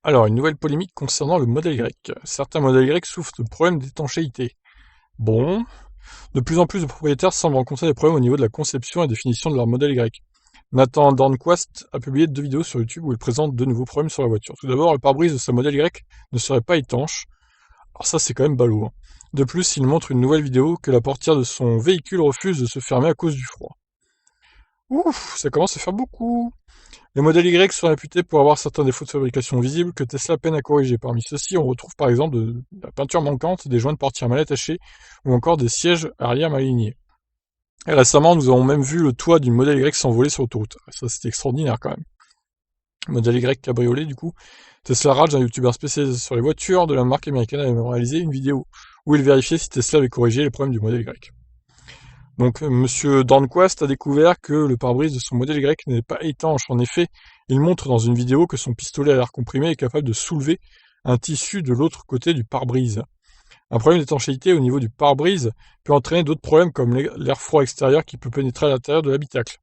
Alors, une nouvelle polémique concernant le modèle Y. Certains modèles Y souffrent de problèmes d'étanchéité. Bon, de plus en plus de propriétaires semblent rencontrer des problèmes au niveau de la conception et définition de leur modèle Y. Nathan Dornquist a publié 2 vidéos sur YouTube où il présente de nouveaux problèmes sur la voiture. Tout d'abord, le pare-brise de sa modèle Y ne serait pas étanche. Alors ça, c'est quand même ballot, hein. De plus, il montre une nouvelle vidéo que la portière de son véhicule refuse de se fermer à cause du froid. Ouf, ça commence à faire beaucoup. Les modèles Y sont réputés pour avoir certains défauts de fabrication visibles que Tesla peine à corriger. Parmi ceux-ci, on retrouve par exemple de la peinture manquante, des joints de portière mal attachés ou encore des sièges arrière mal alignés. Et récemment, nous avons même vu le toit d'une modèle Y s'envoler sur l'autoroute. Ça, c'était extraordinaire quand même. Modèle Y cabriolet, du coup. Tesla Rage, un youtubeur spécialisé sur les voitures de la marque américaine, a réalisé une vidéo où il vérifiait si Tesla avait corrigé les problèmes du modèle Y. Donc, monsieur Dornquist a découvert que le pare-brise de son modèle Y n'est pas étanche. En effet, il montre dans une vidéo que son pistolet à l'air comprimé est capable de soulever un tissu de l'autre côté du pare-brise. Un problème d'étanchéité au niveau du pare-brise peut entraîner d'autres problèmes comme l'air froid extérieur qui peut pénétrer à l'intérieur de l'habitacle.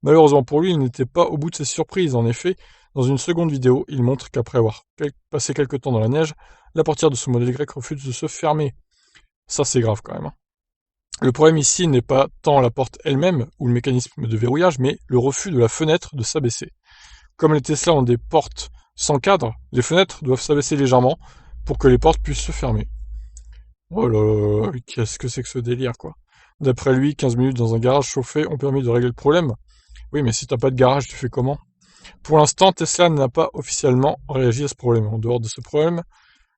Malheureusement pour lui, il n'était pas au bout de ses surprises. En effet, dans une seconde vidéo, il montre qu'après avoir passé quelques temps dans la neige, la portière de son modèle Y refuse de se fermer. Ça, c'est grave quand même, hein. Le problème ici n'est pas tant la porte elle-même ou le mécanisme de verrouillage, mais le refus de la fenêtre de s'abaisser. Comme les Tesla ont des portes sans cadre, les fenêtres doivent s'abaisser légèrement pour que les portes puissent se fermer. Oh là là, qu'est-ce que c'est que ce délire, quoi. D'après lui, 15 minutes dans un garage chauffé ont permis de régler le problème. Oui, mais si t'as pas de garage, tu fais comment? Pour l'instant, Tesla n'a pas officiellement réagi à ce problème. En dehors de ce problème,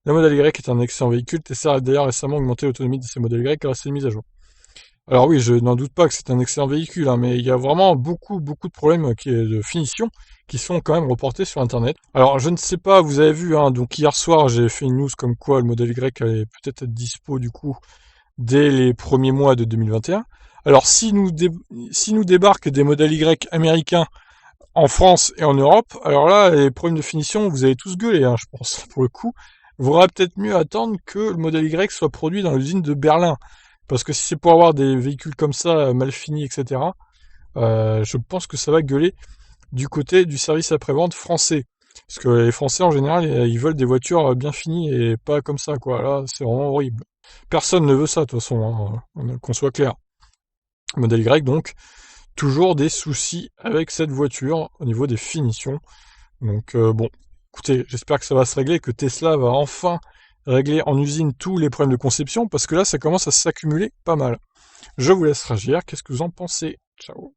le modèle Y est un excellent véhicule. Tesla a d'ailleurs récemment augmenté l'autonomie de ses modèles Y grâce à une mise à jour. Alors oui, je n'en doute pas que c'est un excellent véhicule, hein, mais il y a vraiment beaucoup de problèmes de finition qui sont quand même reportés sur Internet. Alors je ne sais pas, vous avez vu, hein, donc hier soir j'ai fait une news comme quoi le modèle Y allait peut-être être dispo du coup dès les premiers mois de 2021. Alors si nous débarquent des modèles Y américains en France et en Europe, alors là les problèmes de finition vous allez tous gueuler, hein, je pense pour le coup. Vous aurez peut-être mieux attendre que le modèle Y soit produit dans l'usine de Berlin. Parce que si c'est pour avoir des véhicules comme ça, mal finis, etc., je pense que ça va gueuler du côté du service après-vente français. Parce que les Français, en général, ils veulent des voitures bien finies et pas comme ça, quoi. Là, c'est vraiment horrible. Personne ne veut ça, de toute façon, hein, qu'on soit clair. Modèle Y, donc, toujours des soucis avec cette voiture au niveau des finitions. Donc, bon, écoutez, j'espère que ça va se régler, que Tesla va enfin régler en usine tous les problèmes de conception, parce que là, ça commence à s'accumuler pas mal. Je vous laisse réagir, qu'est-ce que vous en pensez? Ciao.